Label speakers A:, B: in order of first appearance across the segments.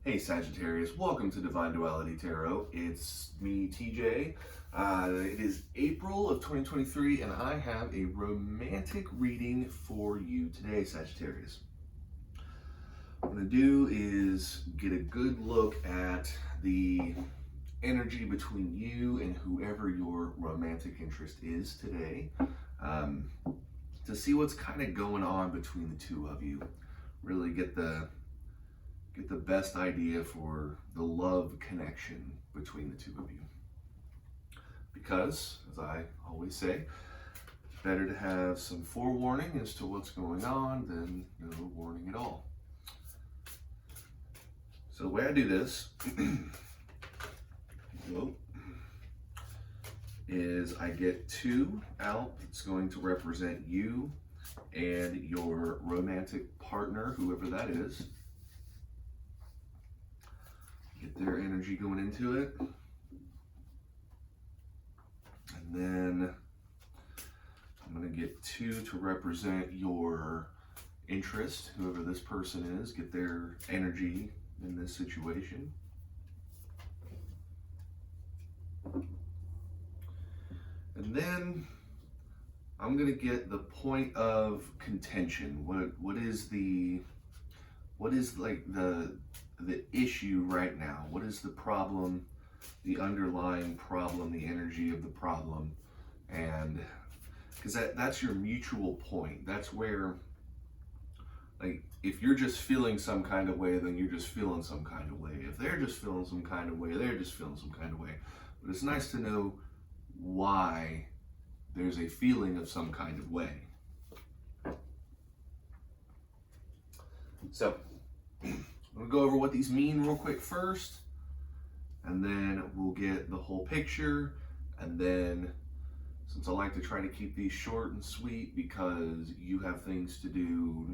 A: Hey Sagittarius, welcome to Divine Duality Tarot. It's me, TJ. It is April of 2023 and I have a romantic reading for you today, Sagittarius. What I'm going to do is get a good look at the energy between you and whoever your romantic interest is today, to see what's kind of going on between the two of you. Really get the best idea for the love connection between the two of you. Because, as I always say, it's better to have some forewarning as to what's going on than no warning at all. So the way I do this is I get two out. It's going to represent you and your romantic partner, whoever that is. Get their energy going into it. And then I'm going to get two to represent your interest, whoever this person is. Get their energy in this situation. And then I'm going to get the point of contention. What is like the issue right now? What is the problem, the underlying problem, the energy of the problem? And because that's your mutual point. That's where, like, if you're just feeling some kind of way, then you're just feeling some kind of way. If they're just feeling some kind of way, they're just feeling some kind of way. But it's nice to know why there's a feeling of some kind of way. So I'm going to go over what these mean real quick first, and then we'll get the whole picture. And then, since I like to try to keep these short and sweet because you have things to do,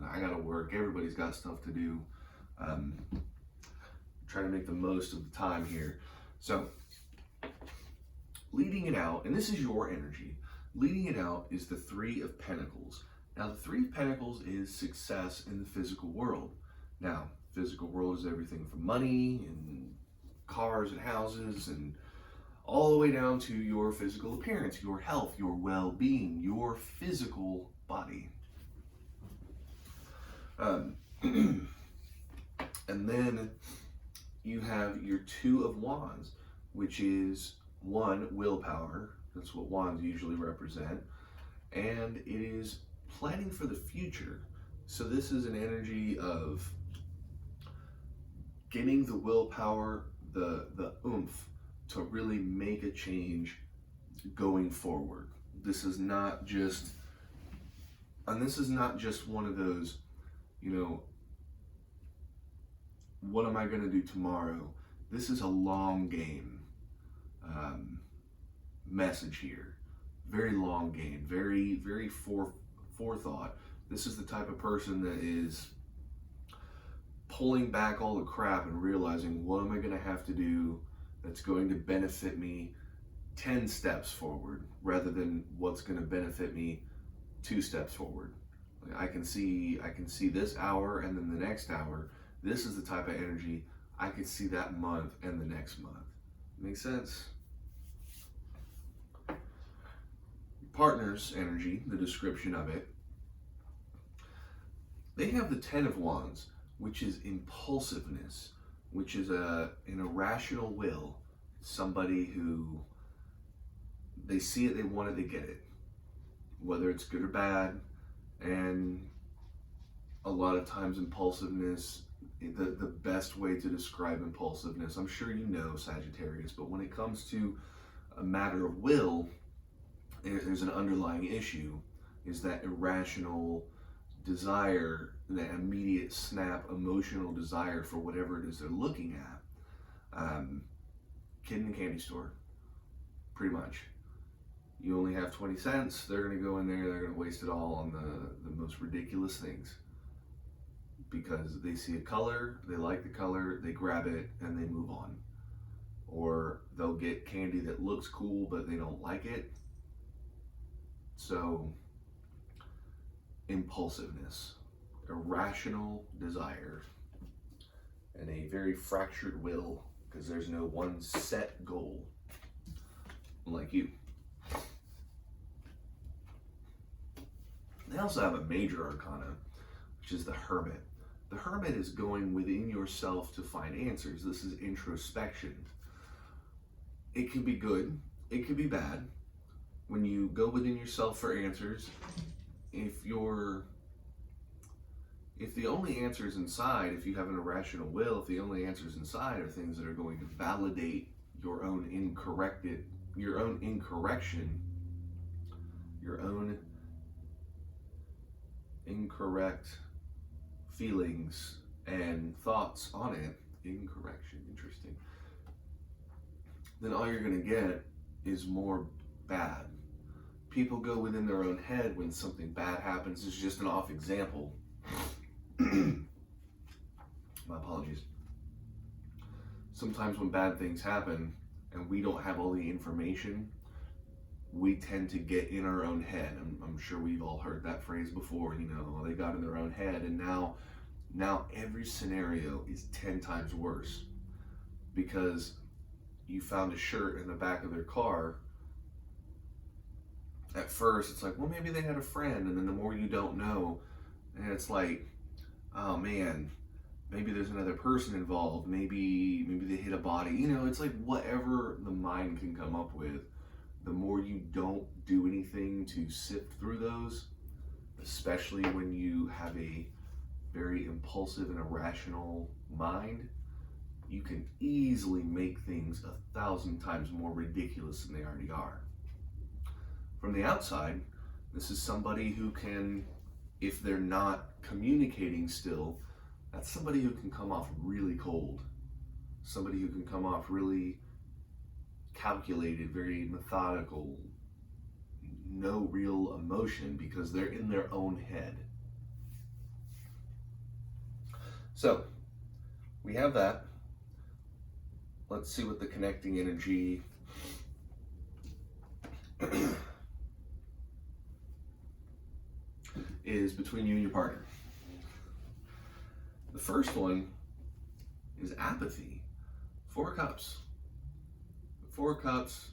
A: I got to work, everybody's got stuff to do, try to make the most of the time here. So, leading it out, and this is your energy, leading it out is the Three of Pentacles. Now, the Three of Pentacles is success in the physical world. Now, physical world is everything from money and cars and houses and all the way down to your physical appearance, your health, your well-being, your physical body. And then you have your Two of Wands, which is one, willpower. That's what wands usually represent. And it is planning for the future. So this is an energy of getting the willpower, the oomph to really make a change going forward. This is not just one of those, what am I going to do tomorrow? This is a long game message here. Very long game, very, very forethought. This is the type of person that is pulling back all the crap and realizing, what am I going to have to do that's going to benefit me 10 steps forward rather than what's going to benefit me 2 steps forward. I can see this hour and then the next hour. This is the type of energy I could see that month and the next month. Make sense? Partner's energy, the description of it, they have the Ten of Wands, which is impulsiveness, which is an irrational will. Somebody who, they see it, they want it, they get it, whether it's good or bad. And a lot of times impulsiveness, the best way to describe impulsiveness, I'm sure you know, Sagittarius, but when it comes to a matter of will, there's an underlying issue, is that irrational desire, that immediate snap emotional desire for whatever it is they're looking at. Kid in the candy store, pretty much. You only have 20 cents, they're going to go in there, they're going to waste it all on the most ridiculous things. Because they see a color, they like the color, they grab it, and they move on. Or they'll get candy that looks cool, but they don't like it. So, impulsiveness, irrational desire. and a very fractured will, because there's no one set goal like you. They also have a major arcana, which is the Hermit. The Hermit is going within yourself to find answers. This is introspection. It can be good, it can be bad. When you go within yourself for answers, if the only answers inside, if you have an irrational will, if the only answers inside are things that are going to validate your own incorrection, your own incorrect feelings and thoughts on it, incorrection, interesting, then all you're going to get is more bad. People go within their own head when something bad happens. This is just an off example. My apologies. Sometimes when bad things happen and we don't have all the information, we tend to get in our own head. I'm sure we've all heard that phrase before, you know, they got in their own head, and now every scenario is 10 times worse because you found a shirt in the back of their car. At first, it's like, well, maybe they had a friend, and then the more you don't know, and it's like, oh man, maybe there's another person involved, maybe they hit a body, you know, it's like whatever the mind can come up with. The more you don't do anything to sift through those, especially when you have a very impulsive and irrational mind, you can easily make things 1,000 times more ridiculous than they already are. From the outside, this is somebody who can, if they're not communicating still, that's somebody who can come off really cold. Somebody who can come off really calculated, very methodical, no real emotion because they're in their own head. So, we have that. Let's see what the connecting energy is between you and your partner. The first one is apathy. 4 of Cups. 4 of Cups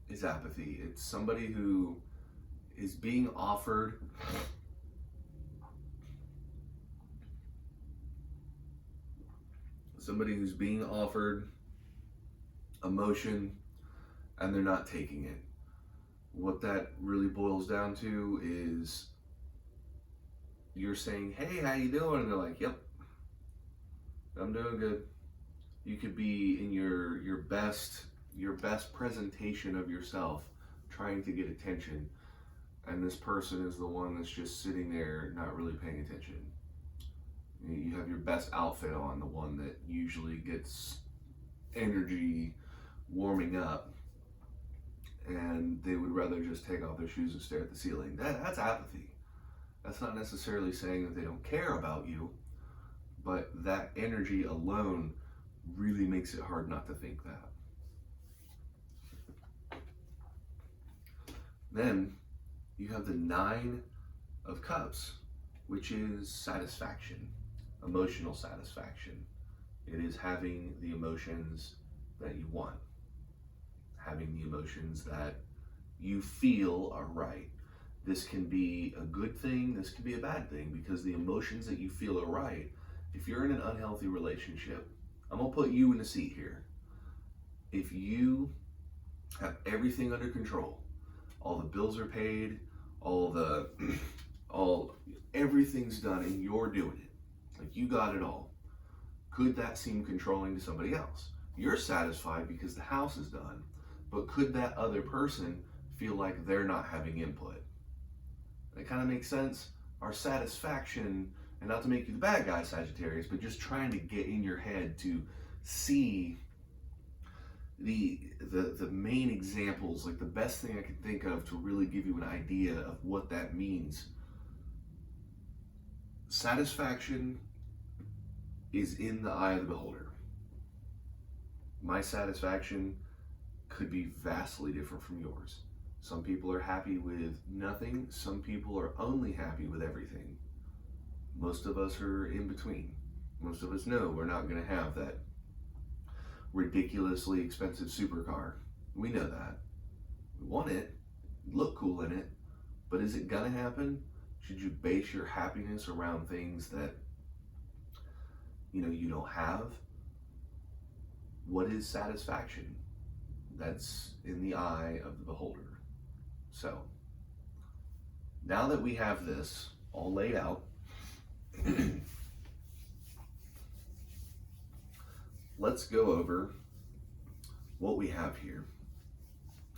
A: is apathy. It's somebody who is being offered emotion and they're not taking it. What that really boils down to is you're saying, hey, how you doing? And they're like, yep, I'm doing good. You could be in your best presentation of yourself, trying to get attention, and this person is the one that's just sitting there not really paying attention. You have your best outfit on, the one that usually gets energy warming up, and they would rather just take off their shoes and stare at the ceiling. That's apathy. That's not necessarily saying that they don't care about you, but that energy alone really makes it hard not to think that. Then you have the 9 of Cups, which is satisfaction, emotional satisfaction. It is having the emotions that you want, having the emotions that you feel are right. This can be a good thing, this can be a bad thing, because the emotions that you feel are right. If you're in an unhealthy relationship, I'm gonna put you in the seat here. If you have everything under control, all the bills are paid, everything's done, and you're doing it, like you got it all, could that seem controlling to somebody else? You're satisfied because the house is done, but could that other person feel like they're not having input? That kind of makes sense. Our satisfaction, and not to make you the bad guy, Sagittarius, but just trying to get in your head to see the main examples, like the best thing I can think of to really give you an idea of what that means. Satisfaction is in the eye of the beholder. My satisfaction could be vastly different from yours. Some people are happy with nothing. Some people are only happy with everything. Most of us are in between. Most of us know we're not going to have that ridiculously expensive supercar. We know that. We want it, look cool in it, but is it going to happen? Should you base your happiness around things that, you don't have? What is satisfaction? That's in the eye of the beholder. So, now that we have this all laid out, let's go over what we have here.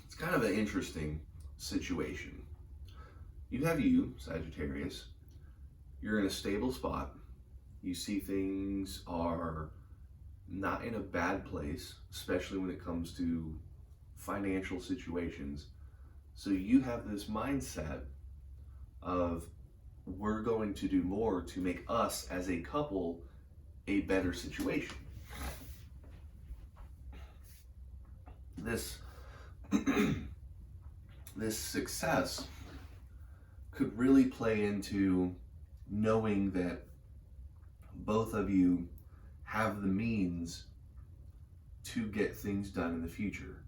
A: It's kind of an interesting situation. You have you, Sagittarius. You're in a stable spot. You see things are not in a bad place, especially when it comes to financial situations. So you have this mindset of, we're going to do more to make us as a couple a better situation. This this success could really play into knowing that both of you have the means to get things done in the future.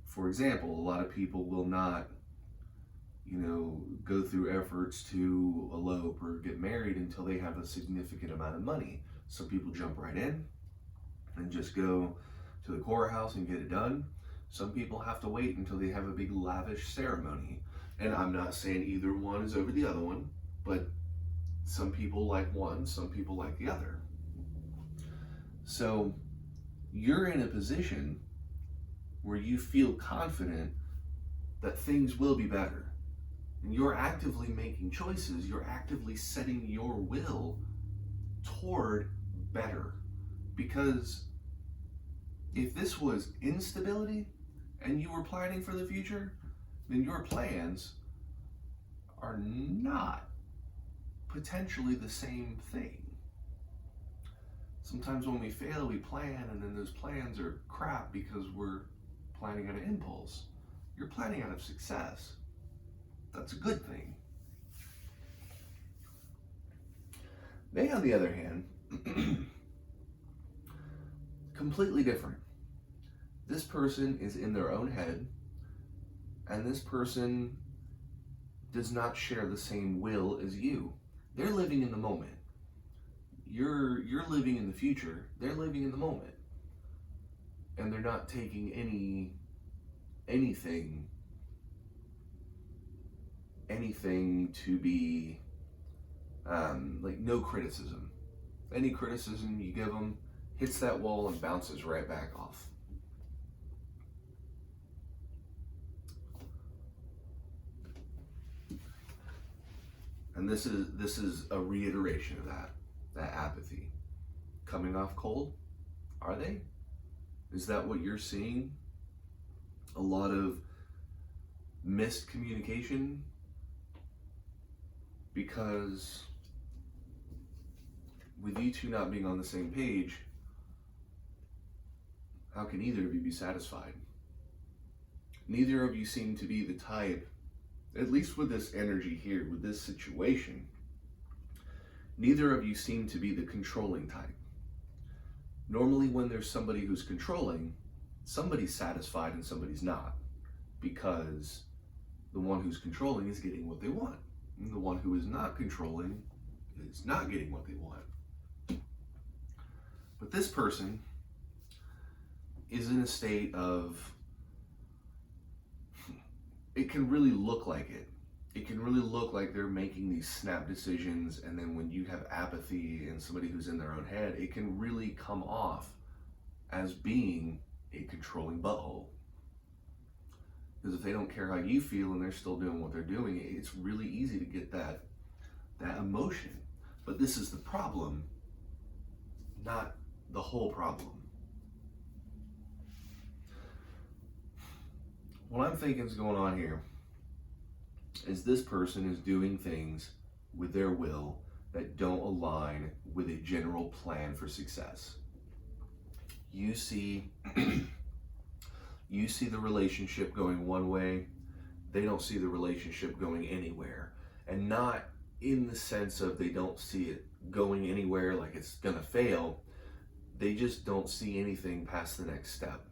A: For example, a lot of people will not, go through efforts to elope or get married until they have a significant amount of money. Some people jump right in and just go to the courthouse and get it done. Some people have to wait until they have a big lavish ceremony. And I'm not saying either one is over the other one, but some people like one, some people like the other. So you're in a position where you feel confident that things will be better. And you're actively making choices. You're actively setting your will toward better. Because if this was instability and you were planning for the future, then your plans are not potentially the same thing. Sometimes when we fail, we plan, and then those plans are crap because we're planning out of impulse. You're planning out of success. That's a good thing. They, on the other hand, completely different. This person is in their own head, and this person does not share the same will as you. They're living in the moment. You're living in the future. They're living in the moment. And they're not taking anything to be like no criticism. Any criticism you give them hits that wall and bounces right back off. And this is a reiteration of that apathy. Coming off cold? Are they? Is that what you're seeing? A lot of missed communication? Because with you two not being on the same page, how can either of you be satisfied? Neither of you seem to be the type, at least with this energy here, with this situation, neither of you seem to be the controlling type. Normally when there's somebody who's controlling, somebody's satisfied and somebody's not, because the one who's controlling is getting what they want, and the one who is not controlling is not getting what they want. But this person is in a state of, it can really look like it. It can really look like they're making these snap decisions, and then when you have apathy and somebody who's in their own head, it can really come off as being a controlling butthole. Because if they don't care how you feel and they're still doing what they're doing, it's really easy to get that emotion. But this is the problem, not the whole problem. What I'm thinking is going on here is this person is doing things with their will that don't align with a general plan for success. You see the relationship going one way, they don't see the relationship going anywhere. And not in the sense of they don't see it going anywhere, like it's gonna fail. They just don't see anything past the next step.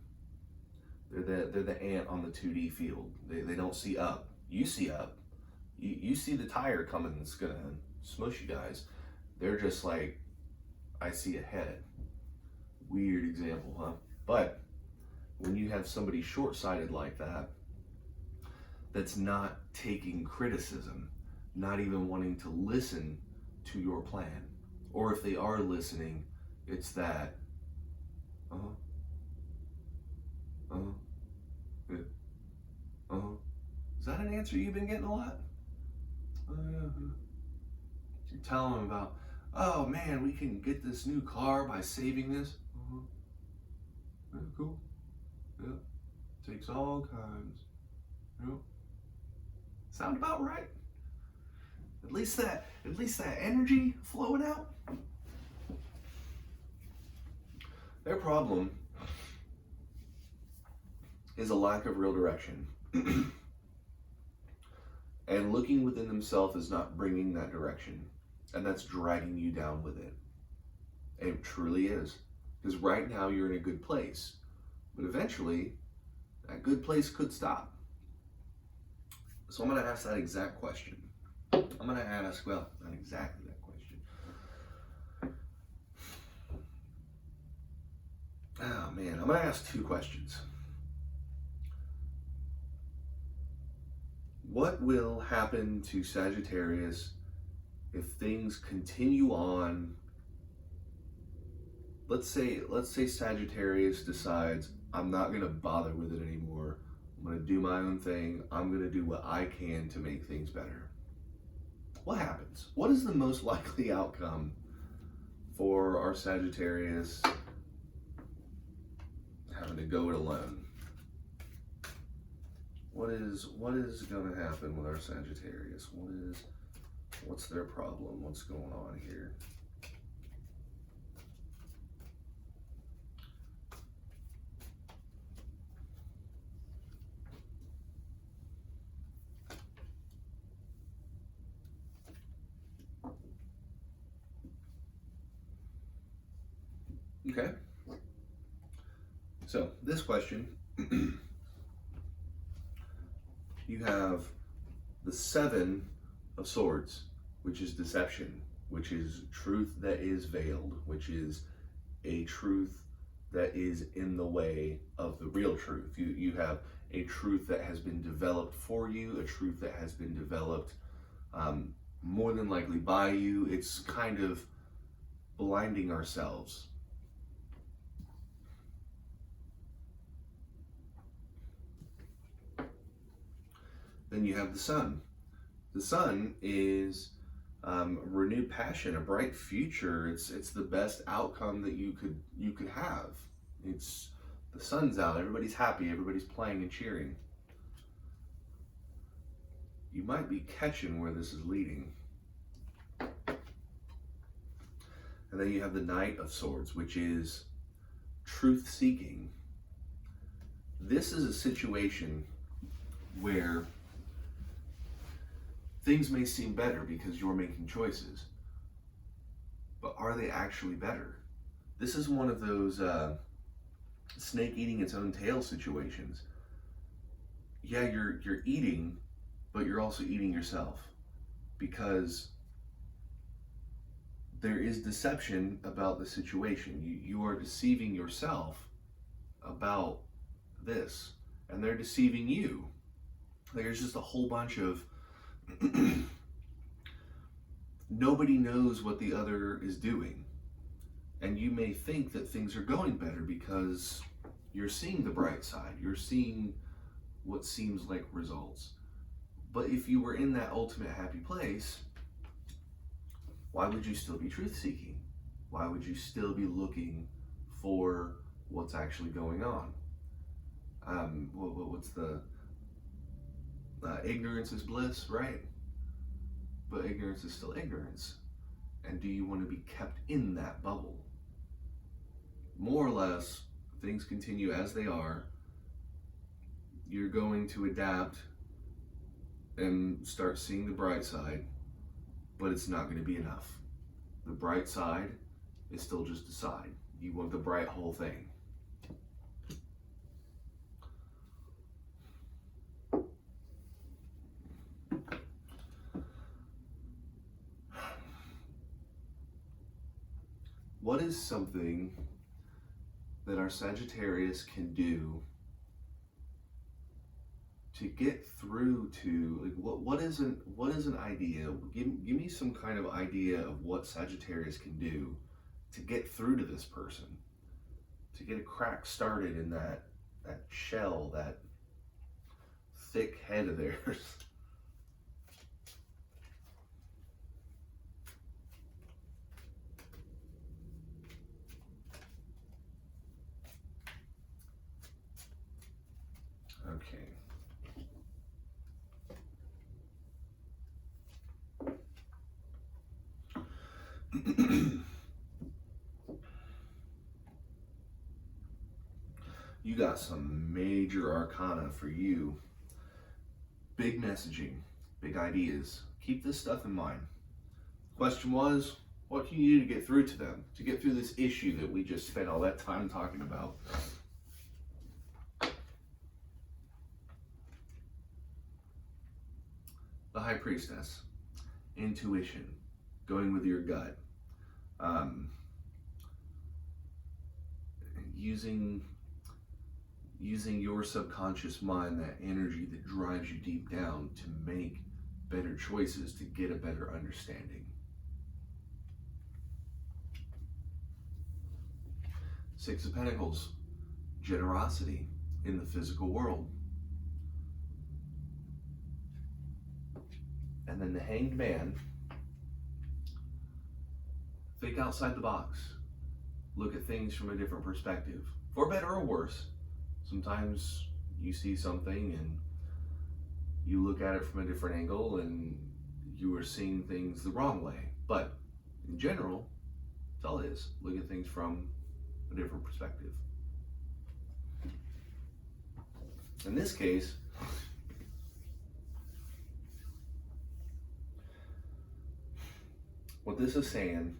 A: They're the ant on the 2D field. They don't see up. You see up. You see the tire coming that's gonna smush you guys. They're just like, I see ahead. Weird example, huh? But when you have somebody short-sighted like that, that's not taking criticism, not even wanting to listen to your plan, or if they are listening, it's that, yeah, is that an answer you've been getting a lot? You're telling them about, oh man, we can get this new car by saving this. Yeah, cool. Yeah, takes all kinds. Yeah. Sound about right? At least that energy flowing out. Their problem is a lack of real direction. And looking within themselves is not bringing that direction. And that's dragging you down with it. And it truly is. Because right now you're in a good place. But eventually, that good place could stop. So I'm going to ask that exact question. I'm going to ask, well, not exactly that question. Oh man, I'm going to ask two questions. What will happen to Sagittarius if things continue on? Let's say Sagittarius decides, I'm not going to bother with it anymore. I'm going to do my own thing. I'm going to do what I can to make things better. What happens? What is the most likely outcome for our Sagittarius having to go it alone? What is going to happen with our Sagittarius? What's their problem? What's going on here? Okay. So this question, you have the 7 of Swords, which is deception, which is truth that is veiled, which is a truth that is in the way of the real truth. You have a truth that has been developed for you, a truth that has been developed more than likely by you. It's kind of blinding ourselves. Then you have the Sun. The Sun is renewed passion, a bright future. It's the best outcome that you could have. It's the sun's out, everybody's happy, everybody's playing and cheering. You might be catching where this is leading. And then you have the Knight of Swords, which is truth seeking. This is a situation where things may seem better because you're making choices, but are they actually better? This is one of those snake eating its own tail situations. Yeah, you're eating, but you're also eating yourself, because there is deception about the situation. You are deceiving yourself about this, and they're deceiving you. There's just a whole bunch of nobody knows what the other is doing, and you may think that things are going better because you're seeing the bright side, you're seeing what seems like results. But if you were in that ultimate happy place, why would you still be truth seeking? Why would you still be looking for what's actually going on? What's the ignorance is bliss, right? But ignorance is still ignorance. And do you want to be kept in that bubble? More or less, things continue as they are. You're going to adapt and start seeing the bright side, but it's not going to be enough. The bright side is still just a side. You want the bright whole thing. What is something that our Sagittarius can do to get through to, like, what is an idea? Give me some kind of idea of what Sagittarius can do to get through to this person, to get a crack started in that shell, that thick head of theirs. Okay. You got some major arcana for you. Big messaging, big ideas. Keep this stuff in mind. Question was, what can you do to get through to them? To get through this issue that we just spent all that time talking about? The High Priestess. Intuition. Going with your gut. Using your subconscious mind, that energy that drives you deep down, to make better choices, to get a better understanding. Six of Pentacles, generosity in the physical world. And then the Hanged Man, think outside the box. Look at things from a different perspective, for better or worse. Sometimes you see something and you look at it from a different angle and you are seeing things the wrong way. But in general, that's all it is. Look at things from a different perspective. In this case, what this is saying,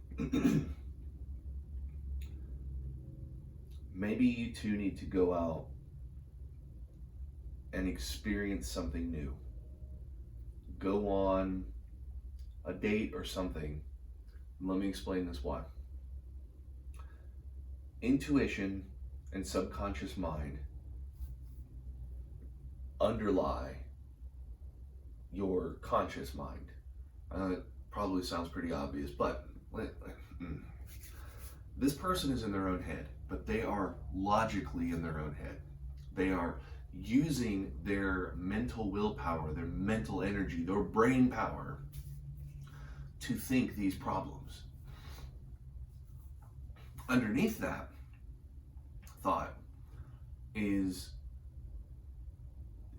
A: maybe you two need to go out and experience something new. Go on a date or something. Let me explain this why. Intuition and subconscious mind underlie your conscious mind. It probably sounds pretty obvious, but this person is in their own head, but they are logically in their own head. They are using their mental willpower, their mental energy, their brain power to think these problems. Underneath that thought is,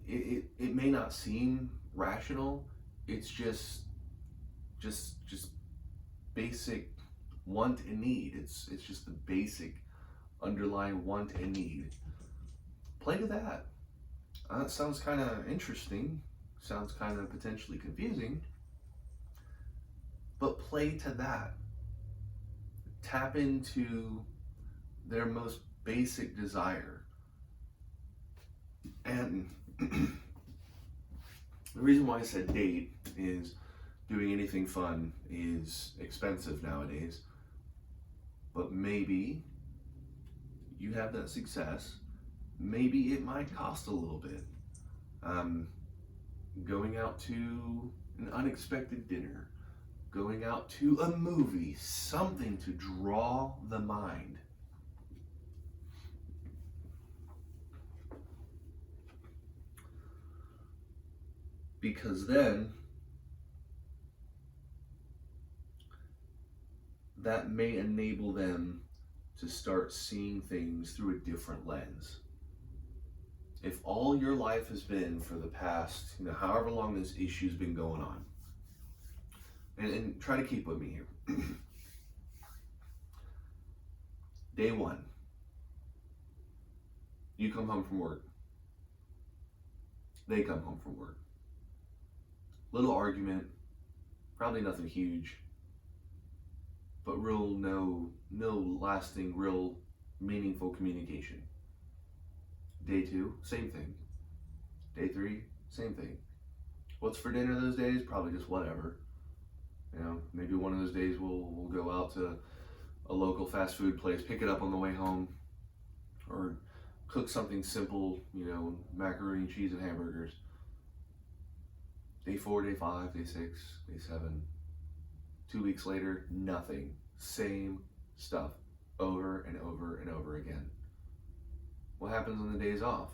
A: it may not seem rational. It's just basic want and need. It's just the basic underlying want and need. Play to that. That sounds kind of interesting. Sounds kind of potentially confusing. But play to that. Tap into their most basic desire. And the reason why I said date is doing anything fun is expensive nowadays. But maybe you have that success. Maybe it might cost a little bit. Going out to an unexpected dinner, going out to a movie, something to draw the mind. Because then that may enable them to start seeing things through a different lens. If all your life has been for the past, however long this issue's been going on, and try to keep with me here. Day one, you come home from work. They come home from work. Little argument, probably nothing huge. but no lasting, real meaningful communication. Day 2, same thing. Day 3, same thing. What's for dinner those days? Probably just whatever. You know, maybe one of those days we'll go out to a local fast food place, pick it up on the way home, or cook something simple, you know, macaroni, cheese, and hamburgers. Day 4, day 5, day 6, day 7. 2 weeks later, nothing. Same stuff over and over and over again. What happens on the days off?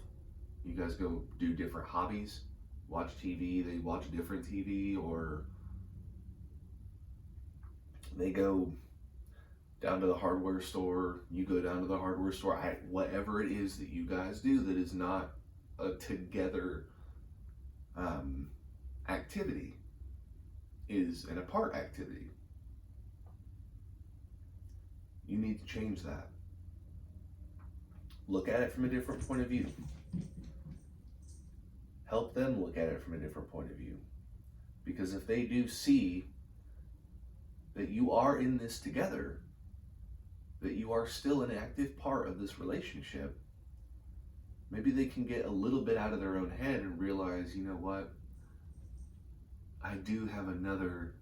A: You guys go do different hobbies, watch TV, they watch different TV, or they go down to the hardware store, you go down to the hardware store. Whatever it is that you guys do that is not a together activity, is an apart activity. You need to change that. Look at it from a different point of view. Help them look at it from a different point of view. Because if they do see that you are in this together, that you are still an active part of this relationship, maybe they can get a little bit out of their own head and realize, you know what? I do have another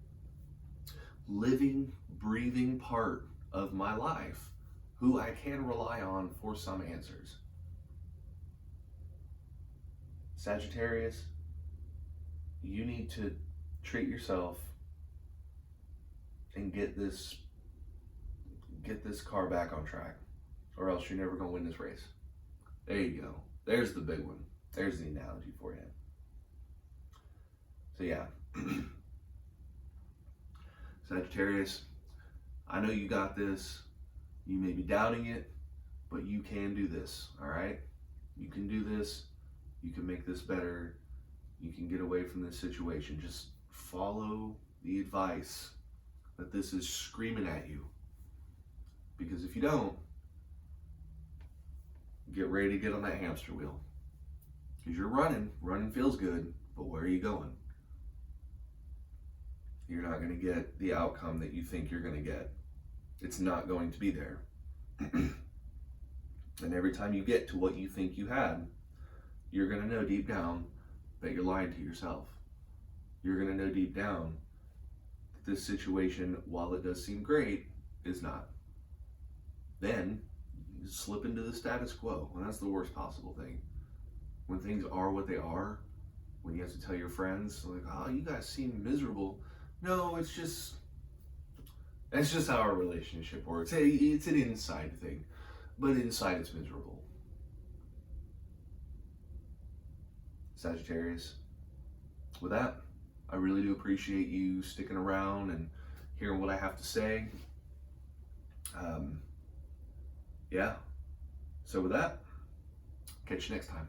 A: living, breathing part of my life who I can rely on for some answers. Sagittarius, you need to treat yourself and get this car back on track, or else you're never going to win this race. There you go. There's the big one. There's the analogy for you. So yeah, Sagittarius, I know you got this. You may be doubting it, but you can do this, all right? You can do this. You can make this better. You can get away from this situation. Just follow the advice that this is screaming at you. Because if you don't, get ready to get on that hamster wheel. Because you're running. Running feels good, but where are you going? You're not going to get the outcome that you think you're going to get. It's not going to be there. And every time you get to what you think you had, you're going to know deep down that you're lying to yourself. You're going to know deep down that this situation, while it does seem great, is not. Then you slip into the status quo, and that's the worst possible thing. When things are what they are, when you have to tell your friends, like, oh, you guys seem miserable. No, that's just how our relationship works. Hey, it's an inside thing, but inside it's miserable. Sagittarius, with that, I really do appreciate you sticking around and hearing what I have to say. Yeah. So with that, catch you next time.